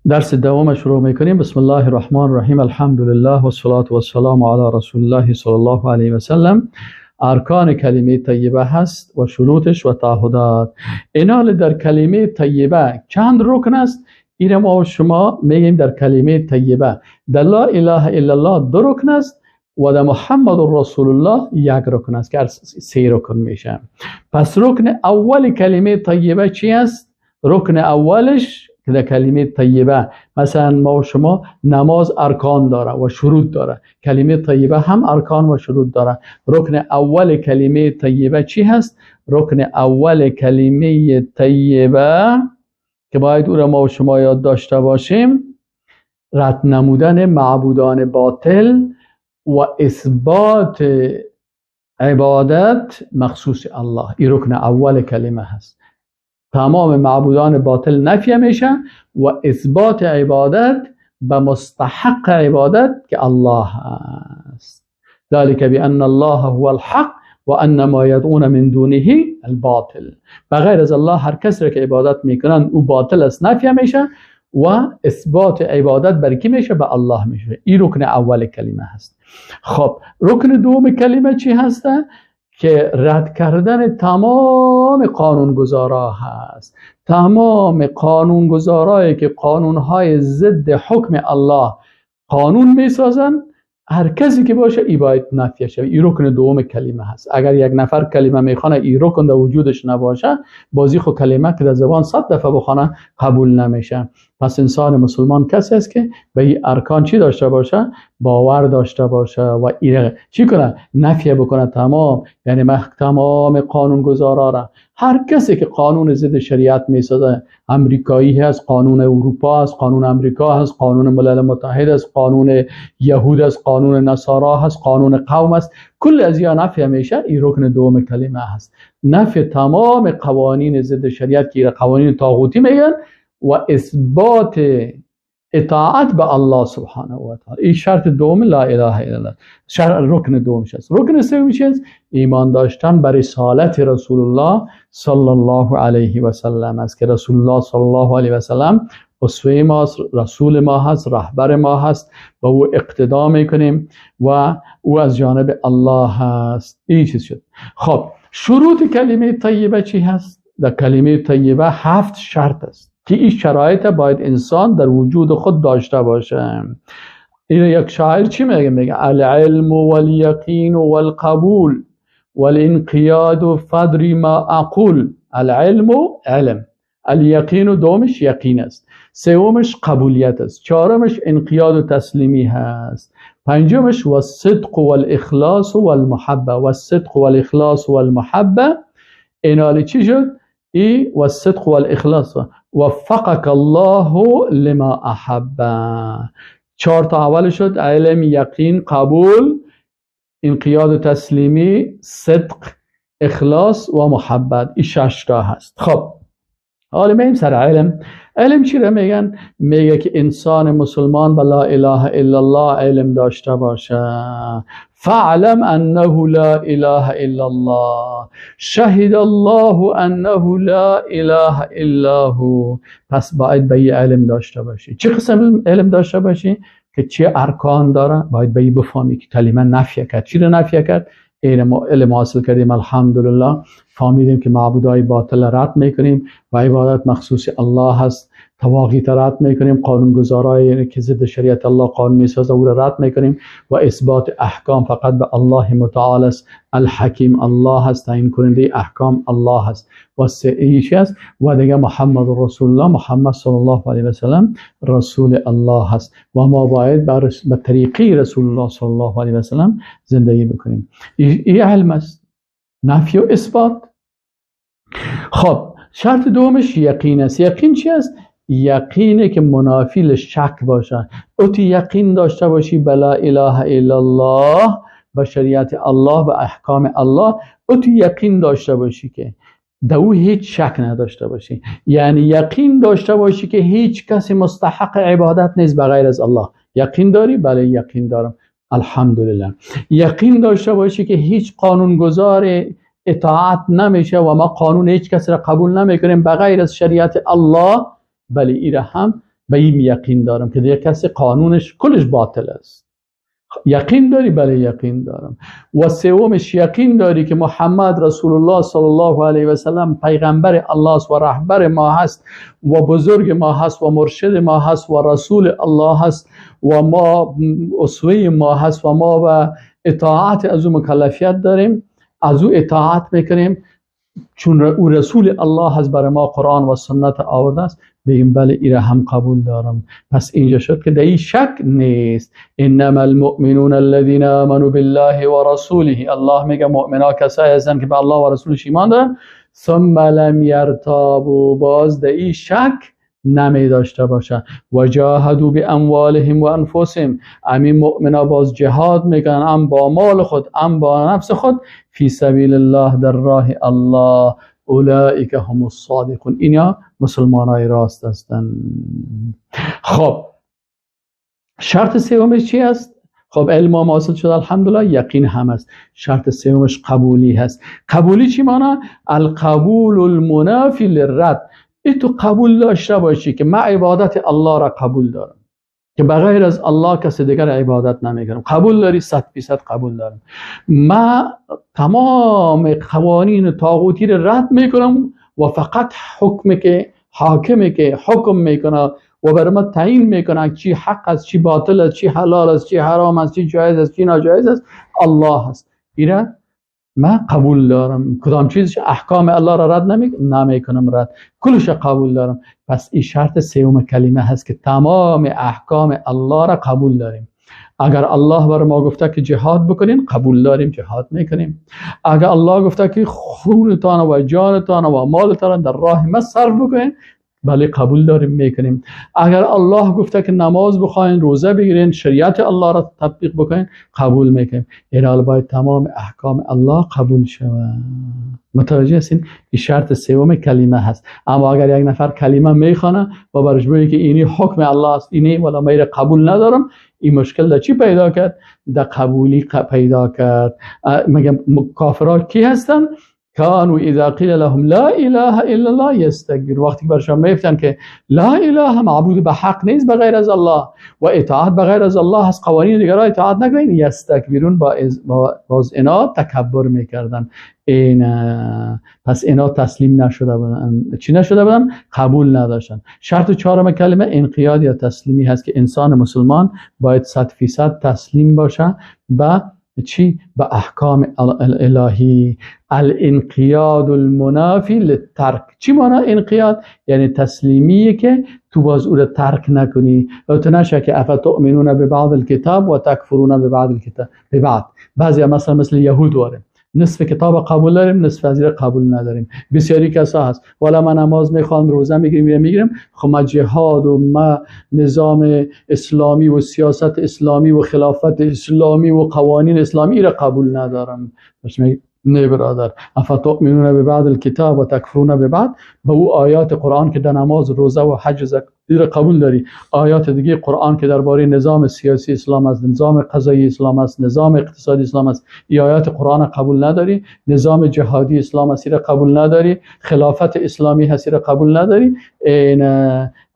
درس دوم شروع میکنیم. بسم الله الرحمن الرحیم. الحمد لله و الصلاة و السلام علی رسول الله صلی الله علیه و سلم. ارکان کلمه طیبه هست و شروطش و تعهدات. اینال در کلمه طیبه چند رکن است؟ این ما و شما میگیم در کلمه طیبه در لا اله الا الله 2 رکن است و در محمد رسول الله 1 رکن است که 3 رکن میشه. پس رکن اول کلمه طیبه چی است؟ رکن اولش که در کلمه طیبه، مثلا ما و شما نماز ارکان داره و شروط داره، کلمه طیبه هم ارکان و شروط داره. رکن اول کلمه طیبه چی هست؟ رکن اول کلمه طیبه که باید او را ما و شما یاد داشته باشیم، رد نمودن معبودان باطل و اثبات عبادت مخصوص الله. این رکن اول کلمه هست. تمام معبودان باطل نفی میشه و اثبات عبادت به مستحق عبادت که الله است. ذلك بأن الله هو الحق و ان ما يدعون من دونه الباطل. بغیر از الله هر کس را که عبادت میکنن او باطل است، نفی میشه و اثبات عبادت بر کی میشه؟ به الله میشه. این رکن اول کلمه هست. خب رکن دوم کلمه چی هسته؟ که رد کردن تمام قانونگذارا هست. تمام قانونگذارایی که قانونهای ضد حکم الله قانون میسازن، هر کسی که باشه ای باید نفی شه. این رکن دوم کلمه هست. اگر یک نفر کلمه میخونه این رکن در وجودش نباشه، بازی خود کلمه که در زبان 100 دفعه بخونه قبول نمیشه. پس انسان مسلمان کسی است که به این ارکان چی داشته باشه؟ باور داشته باشه و این چی کنه؟ نفی بکنه تمام. یعنی تمام قانونگذارا را، هر کسی که قانون ضد شریعت میسازه، امریکایی هست، قانون اروپا هست، قانون امریکا هست، قانون ملل متحد هست، قانون یهود هست، قانون نصارا هست، قانون قوم هست، کل از یا نفی میشه. این رکن دوم کلمه هست. نفی تمام قوانین ضد شریعت که قوانین طاغوتی میگن و اثبات اطاعت به الله سبحانه و تعالی. این شرط دوم لا اله الا الله. رکن دومش است. رکن سومش است ایمان داشتن بر رسالت رسول الله صلی الله علیه و سلم است که رسول الله صلی الله علیه و سلم اسوه ما است، رسول ما هست، رهبر ما هست، با او اقتدا میکنیم و او از جانب الله هست. این چیز شد. خب شروط کلمه طیبه چی هست؟ در کلمه طیبه 7 شرط است که این شرایط باید انسان در وجود خود داشته باشه. این یک شاعر چی میگه؟ میگه العلم والیقین والقبول والانقیاد فدری ما اقول. العلم علم، الیقین دومش یقین است، سومش قبولیت است، چهارمش انقیاد و تسلیمی هست، پنجمش والصدق والاخلاص والمحبه. والصدق والاخلاص والمحبه اینالی چی شد؟ ای والصدق والاخلاص وفقك الله لما احب. 4 تا اول شد: علم، یقین، قبول، انقیاد و تسلیمی، صدق، اخلاص و محبت. این 6 تا هست. خب حالا میگیم سر علم. علم چی را میگن؟ میگه که انسان مسلمان به لا اله الا الله علم داشته باشه. فاعلم انه لا اله الا الله، شهد الله انه لا اله الا هو. پس باید به این علم داشته باشی. چه قسم علم داشته باشی؟ که چه ارکان داره باید به این بفهمی که کلمه نفی کرد. چی را نفی کرد؟ علم حاصل کردیم الحمدلله، فهمیدیم که معبودای باطل رد میکنیم و عبادت مخصوص الله هست، تواغیت رد میکنیم، قانونگذارایی که ضد شریعت الله قانون میسازه او را رد میکنیم و اثبات احکام فقط به الله متعال است. الحکیم الله هست، تعیین کننده احکام الله هست و سعیش است و دیگه محمد رسول الله، محمد صلی الله علیه و سلم رسول الله هست و ما باید به طریقی رسول الله صلی الله علیه و سلم زندگی بکنیم. این علم است، نفی و اثبات. خب شرط دومش یقین است. یقین چی است؟ یقینه که منافی لشک باشه. تو یقین داشته باشی به لا اله الا الله، به شریعت الله، به احکام الله. تو یقین داشته باشی که دو هیچ شک نداشته باشی. یعنی یقین داشته باشی که هیچ کسی مستحق عبادت نیست بغیر از الله. یقین داری؟ بله یقین دارم، الحمدلله. یقین داشته باشی که هیچ قانونگذار اطاعت نمیشه و ما قانون هیچ کسی را قبول نمیکنیم بغیر از شریعت الله. بله ایره هم به این یقین دارم که دیگه کسی قانونش کلش باطل است. یقین داری؟ بله یقین دارم. و سومش یقین داری که محمد رسول الله صلی الله علیه و سلم پیغمبر الله است و رهبر ما هست و بزرگ ما هست و مرشد ما هست و رسول الله هست و ما اسوه ما هست و ما به اطاعت از او مکلفیت داریم، از او اطاعت میکنیم چون او رسول الله هست، برای ما قرآن و سنت آورده است. بگیم بله ایره هم قبول دارم. پس اینجا شد که در این شک نیست. انما المؤمنون الذين آمنوا بالله و رسوله. الله میگه مؤمنا کسایی هستند که به الله و رسولش ایمان دارن. ثم لم يرتابوا، باز در این شک نمی داشته باشه. و جاهدوا باموالهم و انفسهم، همین مؤمنا باز جهاد میکنن، هم با مال خود هم با نفس خود، فی سبیل الله، در راه الله. اولئک هم الصادقون، اینا مسلمانای راست هستند. خب شرط سومش چی است؟ خب علم ما حاصل شد الحمدلله، یقین هم است. شرط سومش قبولی هست. قبولی چی معنی؟ القبول المنافی للرد. ای تو قبول داشته باشی که من عبادت الله را قبول دارم، که بغیر از الله کسی دیگر عبادت نمیکنم. قبول داری؟ 100% قبول دارم. من تمام قوانین طاغوتی را رد میکنم و فقط حکمی که حاکمی که حکم میکنه و برای من تعیین میکنه چی حق است، چی باطل است، چی حلال است، چی حرام است، چی جایز است، چی ناجایز است، الله است. اینا من قبول دارم. کدام چیزش احکام الله را رد نمیکنم، رد کلش قبول دارم. پس این شرط سوم کلمه هست که تمام احکام الله را قبول داریم. اگر الله بر ما گفته که جهاد بکنین، قبول داریم، جهاد میکنیم. اگر الله گفته که خونتان و جانتان و مالتان در راه من صرف بکنین، بله قبول داریم، میکنیم. اگر الله گفته که نماز بخواین، روزه بگیرین، شریعت الله را تطبیق بکنین، قبول میکنیم. این باید تمام احکام الله قبول شود. متوجه هستین؟ این شرط سوم کلمه هست. اما اگر یک نفر کلمه میخونه و برش بگه که اینی حکم الله است، اینی ولی من قبول ندارم، این مشکل در چی پیدا کرد؟ در قبولی پیدا کرد. مگه کافرها کی هستن؟ کانوا اذا قیل لهم لا اله الا الله یستکبرون. وقتی برشان میگفتن که لا اله، معبود به حق نیست بغیر از الله و اطاعت بغیر از الله هست، قوانین دیگر را اطاعت نکنید، یستکبرون، باز اینا تکبر میکردن. پس اینا تسلیم نشده بودن. چی نشده بودن؟ قبول نداشتن. شرط چهارم کلمه انقیاد یا تسلیمی هست که انسان مسلمان باید 100% تسلیم باشه به چی؟ به احکام الهی. الانقیاد المنافی للترک. چی معنی انقیاد؟ یعنی تسلیمیه که تو باز او را ترک نکنی. تو نشه که افتؤمنون ببعض الکتاب و تکفرون ببعض الکتاب. ببعض بعضی مثل یهود واره، نصف کتاب قبول داریم، نصف از این قبول نداریم. بسیاری کسا هست والا من نماز میخوام، روزه میگیرم، خب ما جهاد و ما نظام اسلامی و سیاست اسلامی و خلافت اسلامی و قوانین اسلامی را قبول ندارم. نه برادر، افتؤمنون ببعض الکتاب و تکفرون ببعض. به او آیات قرآن که در نماز، روزه و حج زکات قبول داری، آیات دیگه قرآن که درباره نظام سیاسی اسلام است، نظام قضایی اسلام است، نظام اقتصادی اسلام است، این آیات قرآن قبول نداری. نظام جهادی اسلام است را قبول نداری. خلافت اسلامی هستی را قبول نداری. این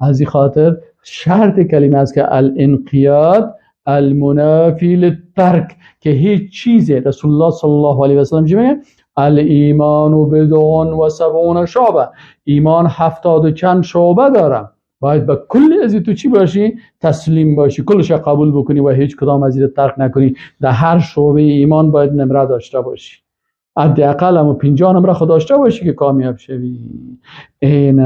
از این خاطر شرط کلمه است که الانقیاد المنافی للترک، که هیچ چیزی رسول الله صلی الله علیه و سلم میگه الایمان بدع و 70 شعبه، ایمان 70 و چند شعبه داره. باید به کل از تو چی باشی؟ تسلیم باشی، کلش قبول بکنی و هیچ کدام از این ترک نکنی. در هر شعبه ایمان باید نمره داشته باشی، حداقل هم 50 نمره خود داشته باشی که کامیاب شوی. این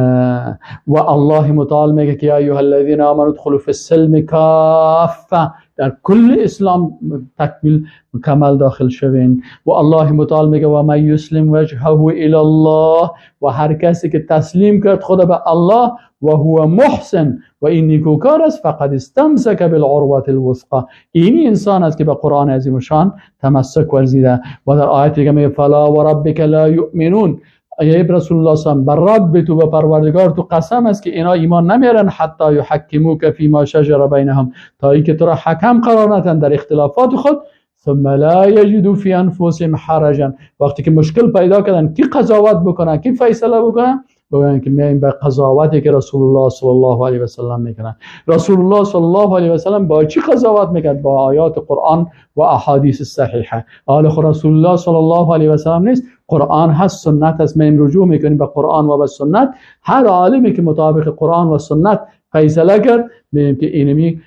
و الله متعال میگه که یا ایها الذین آمنوا ادخلوا فی السلم کافه، در کل اسلام تکمیل مکمل داخل شوین. و الله متعال میگه و من یسلم وجهه الی الله، و هر کسی که تسلیم کرد خود به الله و هو محسن و این نیکوکار است، فقد استمسک بالعروة الوثقی، اینی انسان است که به قرآن عظیم شان تمسک ورزیده. و در آیت دیگه میگه فلا و ربک لا یؤمنون، ای رسول الله صلی الله علیه و رب تو به پروردگار تو قسم است که اینا ایمان نمیارن حتی یحکموک فیما شجر بینهم، تا ای که تو را حکم قرار ندن در اختلافات خود، ثم لا یجدوا فی انفسهم حرجا، وقتی که مشکل پیدا کردن کی قضاوت بکنن، کی فیصله بکنن، بگن که میایم به قضاوتی که رسول الله صلی الله علیه و سلم میکنن. رسول الله صلی الله علیه و سلم با چی قضاوت میکرد؟ با آیات قرآن و احادیث صحیحه. حال خود رسول الله صلی الله علیه و سلم نیست، قرآن هست، سنت هست. ما رجوع میکنیم به قرآن و به سنت. هر عالمی که مطابق قرآن و سنت فیصله کرد میگیم که اینمی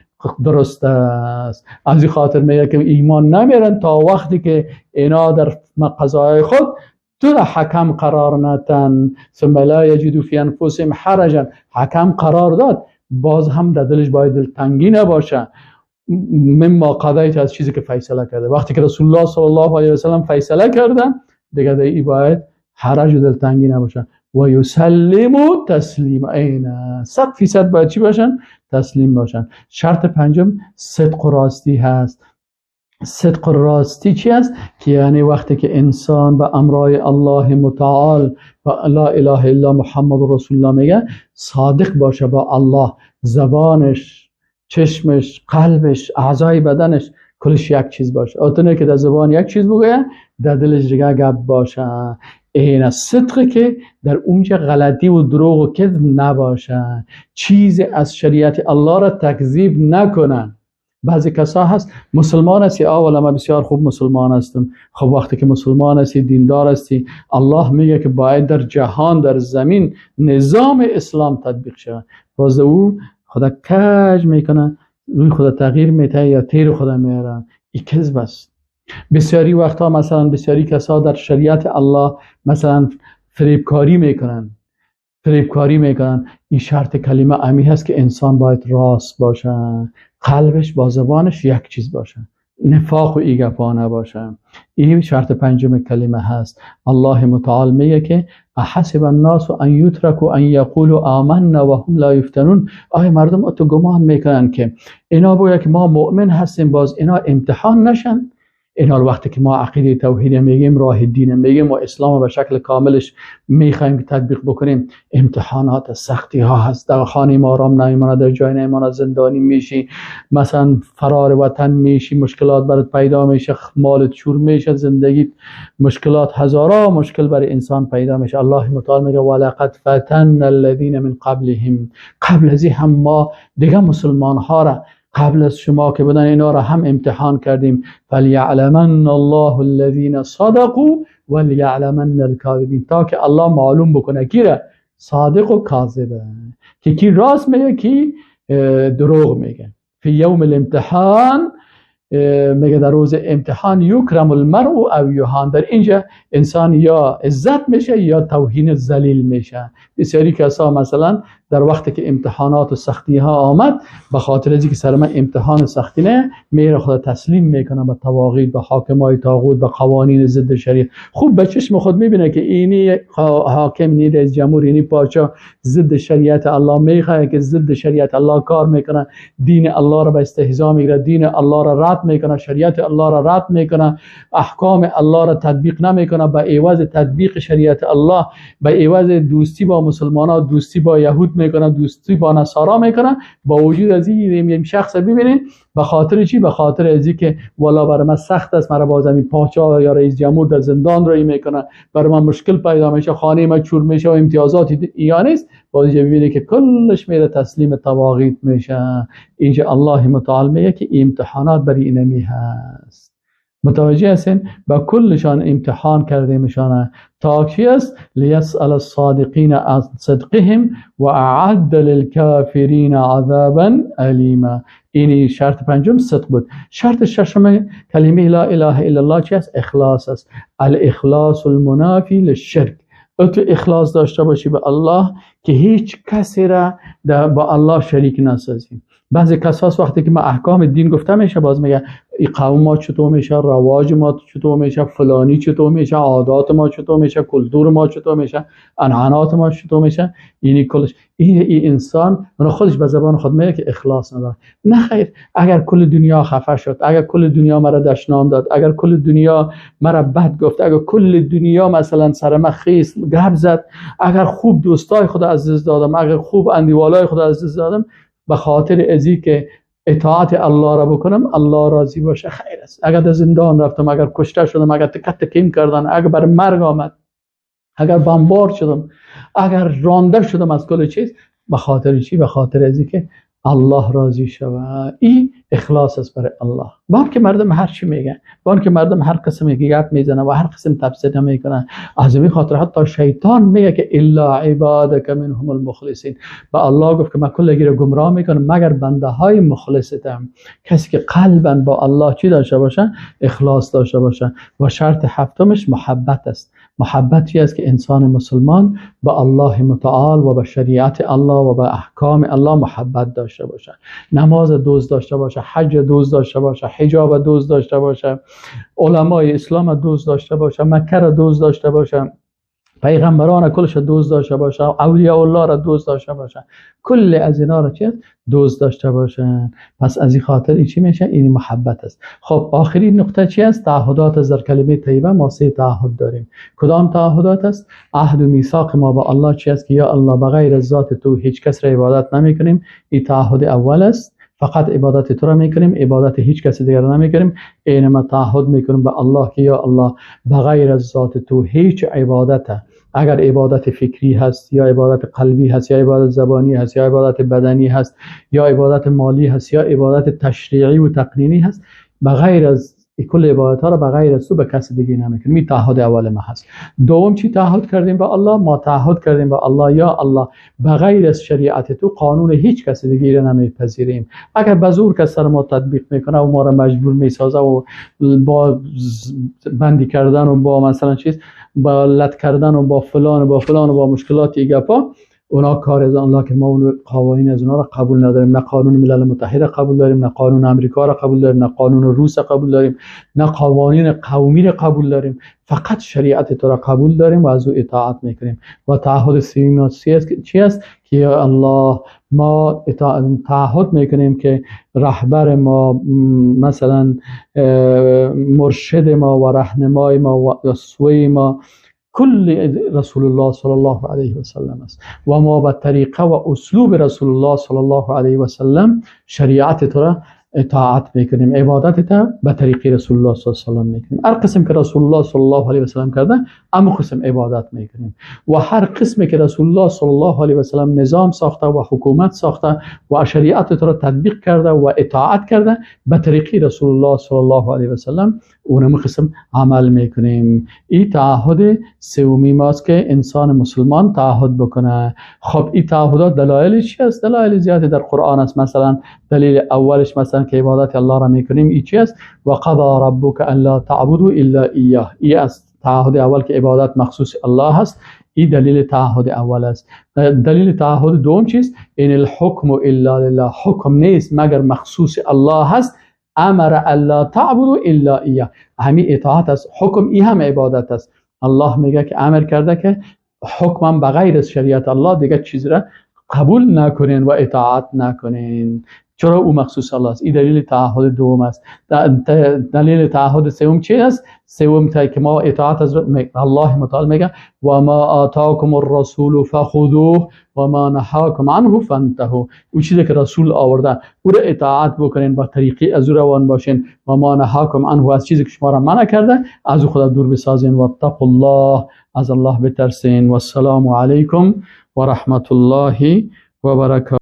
درست است. از این خاطر میگه که ایمان نمیرن تا وقتی که اینا در قضای خود تو را حکم قرار ندن. ثم لا یجدوا فی انفسهم حرجا. حکم قرار داد، باز هم در دلش باید دلتنگی نباشه مما قضیت، از چیزی که فیصله کرده. وقتی که رسول الله صلی الله علیه و سلم فیصله کردن دیگه ای باید حرج و دلتنگی نباشه. و یسلموا تسلیما. عین 100% باید چی باشن؟ تسلیم باشن. شرط پنجم صدق و راستی هست. صدق و راستی چی است؟ که یعنی وقتی که انسان به امرای الله متعال و لا اله الا محمد رسول الله میگه، صادق باشه با الله. زبانش، چشمش، قلبش، اعضای بدنش کلش یک چیز باشه. آتونه که در زبان یک چیز بگه، در دلش دیگه گپ باشه. این از صدقه که در اونجا غلطی و دروغ و کذب نباشه. چیز از شریعت الله را تکذیب نکنن. بعضی کسا هست مسلمان هستی، اولا من بسیار خوب مسلمان هستم. خب وقتی که مسلمان هستی، دیندار هستی، الله میگه که باید در جهان، در زمین نظام اسلام تطبیق شود، باز او خدا کج میکنه، روی خدا تغییر میده یا تیر خدا میاره. این کذب است. بسیاری وقتا مثلا بسیاری کسا در شریعت الله مثلا فریبکاری میکنن. این شرط کلمه امی هست که انسان باید راست باشه، قلبش با زبانش یک چیز باشه، نفاق و ایگپا نباشه. این شرط پنجم کلمه هست. الله متعال میگه که احسب الناس ان یترکوا ان یقولوا آمنا وهم لا یفتنون. آیا مردم تو گمان میکنن که اینا بگه که ما مؤمن هستیم باز اینا امتحان نشن؟ اینا وقتی که ما عقیده توحید میگیم، راه دین میگیم و اسلام به شکل کاملش میخوایم که تطبیق بکنیم، امتحانات، سختی ها هست. در خانه ما آرام نمیمونه، در جای نمیمونه، زندانی میشی، مثلا فرار وطن میشی، مشکلات برات پیدا میشه، مالت چور میشه، زندگی مشکلات، هزارا مشکل برای انسان پیدا میشه. الله متعال میگه ولقد فتن الذين من قبلهم. قبل از این هم ما دیگه مسلمان ها را، قبل از شما که بدن اینا را هم امتحان کردیم. فلیعلمن الله الذین صدقوا ولیعلمن الکاذبین. تا که الله معلوم بکنه کی را صادق و کاذبه، که کی راست میگه کی دروغ میگه. فی یوم الامتحان میگه در روز امتحان یکرم المرء او یهان. در اینجا انسان یا عزت میشه یا توهین ذلیل میشه. بسیاری کسا مثلا در وقتی که امتحانات و سختی ها آمد، به خاطر از اینکه سر من امتحان سختی نه، میره خدا تسلیم میکنه به طواغیت، به حاکمای طاغوت، به قوانین ضد شریعت. خوب به چشم خود میبینه که اینی حاکم، اینی رئیس جمهور، اینی پادشاه ضد شریعت الله میخواه، که ضد شریعت الله کار میکنه، دین الله را به استهزا میگیره، دین الله را رد میکنه، شریعت الله را رد میکنه، احکام الله را تطبیق نمیکنه. به عوض تطبیق شریعت الله، به عوض دوستی با مسلمانان، دوستی با یهود میکنه، دوستی با نصارا میکنه. با وجود از این شخص ببینید به خاطر چی؟ به خاطر از اینکه والا برای من سخت است، مرا باز همین پادشاه یا رئیس جمهور در زندان رایی میکنه، برای من مشکل پیدا میشه، خانه من چور میشه و امتیازاتی یا نیست، باز اینجا ببینید که کلش میره تسلیم طواغیت میشه. اینجا الله متعال میگه که امتحانات برای اینمی هست. متوجه هستین؟ با کلشان امتحان کرده میشانه تا چی است؟ لیسأل الصادقین از صدقهم و اعد للکافرین عذابا الیما. اینی شرط پنجم صدق بود. شرط ششم کلمه لا اله الا الله چی است؟ اخلاص است. الاخلاص المنافی للشرک. تو اخلاص داشته باشی به الله که هیچ کسی را با الله شریک نسازی. بعضی کساس وقتی که ما احکام دین گفته میشه، باز میگه قوم ما چطور میشه، رواج ما چطور میشه، فلانی چطور میشه، عادات ما چطور میشه، کلتور ما چطور میشه، عنعنات ما چطور میشه. اینی کلش این انسان من خودش به زبان خود میگه که اخلاص نداره. نه خیر، اگر کل دنیا خفه شد، اگر کل دنیا مرا دشنام داد، اگر کل دنیا مرا بد گفت، اگر کل دنیا مثلا سر من خیس گپ زد، اگر خوب دوستای خدا عزیز دادم، اگر خوب اندیوالای خدا عزیز دادم، به خاطر ازی که اطاعت الله را بکنم الله راضی باشه، خیر است. اگر در زندان رفتم، اگر کشته شدم، اگر تکیم کردن، اگر بر مرگ آمد، اگر بمبار شدم، اگر رانده شدم از کل چیز، به خاطر چی؟ به خاطر از که الله راضی شود. این اخلاص است برای الله. بان که مردم هر چی میگن، بان که مردم هر قسم گپ میزنن و هر قسم تفسیر میکنن، از این خاطر حتی شیطان میگه که الا عبادک منهم المخلصین. به الله گفت که من کلگی رو گمراه میکنم مگر بنده های مخلصتم، کسی که قلبا با الله چی داشته باشه؟ اخلاص داشته باشه. و شرط هفتمش محبت است. محبتی است که انسان مسلمان با الله متعال و به شریعت الله و به احکام الله محبت داشته باشه. نماز دوست داشته باشه، حج دوست داشته باشه، حجاب دوست داشته باشه، علمای اسلام دوست داشته باشه، مکه را دوست داشته باشه، پیغمبران کلش دوست داشته باشه، اولیاء الله را دوست داشته باشه، کل از اینا را چه دوست داشته باشن. پس از این خاطر این چی میشه؟ این محبت است. خب آخرین نقطه چی است؟ تعهدات از در کلمه طیبه. ما 3 تعهد داریم. کدام تعهدات است؟ عهد و میثاق ما با الله چی است؟ که یا الله بغیر از ذات تو هیچ کس را عبادت نمیکنیم. این تعهد اول است. فقط عبادت تو را میکنیم، عبادت هیچ کس دیگر را نمیکنیم. اینما تعهد میکنیم به الله که یا الله بغیر از ذات تو هیچ عبادت، اگر عبادت فکری هست یا عبادت قلبی هست یا عبادت زبانی هست یا عبادت بدنی هست یا عبادت مالی هست یا عبادت تشریعی و تقنینی هست، بغیر از کل عبادت ها را بغیر از تو به کسی دیگه نمیکنیم. این تعهد اول ما هست. دوم چی تعهد کردیم به الله؟ ما تعهد کردیم به الله یا الله بغیر از شریعت تو قانون هیچ کسی دیگه را نمیپذیریم. اگر به زور کس سر ما تطبیق میکنه و ما را مجبور میسازه و با بندی کردن و با مثلا چیز با لط کردن و با فلان و با فلان و با مشکلات ایگپا، اونا کار از آن، لکن ما اون قوانین از اونا را قبول نداریم. نه قانون ملل متحد قبول داریم، نه قانون امریکا را قبول داریم، نه قانون روس قبول داریم، نه قوانین قومی را قبول داریم. فقط شریعت تو را قبول داریم و از او اطاعت میکنیم. و تعهد سوم چی است؟ که یا الله ما تعهد میکنیم که رهبر ما، مثلا مرشد ما و راهنمای ما و اسوه ما کل رسول الله صلی الله علیه و سلم است و ما به طریقه و اسلوب رسول الله صلی الله علیه و سلم شریعت تو را اطاعت میکنیم، عبادت تا به طریق رسول الله صلی الله علیه و سلم میکنیم. هر قسم که رسول الله صلی الله علیه و سلم کرده اما قسم عبادت میکنیم. و هر قسمی که رسول الله صلی الله علیه و سلم نظام ساخته و حکومت ساخته و شریعت تو را تطبیق کرده و اطاعت کرده به طریق رسول الله صلی الله علیه و سلم اونم قسم عمل میکنیم. این تعهد سومی ماست که انسان مسلمان تعهد بکنه. خب این تعهدات دلایلش چی است؟ دلایل زیادی در قرآن است. مثلا دلیل اولش مثلا که عبادت الله را میکنیم این چی است؟ و قضا ربک الا تعبدوا الا ایاه. این است تعهد اول که عبادت مخصوص الله هست. این دلیل تعهد اول است. دلیل تعهد دوم چیست؟ این الحکم الا لله. حکم نیست مگر مخصوص الله هست. امر الا تعبدوا الا ایاه. همین اطاعت است. حکم این هم عبادت است. الله میگه که امر کرده که حکمم بغیر از شریعت الله دیگه چیز را قبول نکنین و اطاعت نکنین، چرا او مخصوص الله است. این دلیل تعهد دوم است. دلیل تعهد سوم چی است؟ سوم تا که ما اطاعت از الله متعال میگه و ما آتاکم الرسول فخذوه و ما نهاکم عنه فانتهوا. او چیزی که رسول آورده او را اطاعت بکنین، با طریقی از او روان باشین. و ما نهاکم عنه، از چیزی که شما را منع کرده از او خدا دور بسازین. و اتقوا الله، از الله بترسین. و السلام علیکم و رحمت الله و برکاته.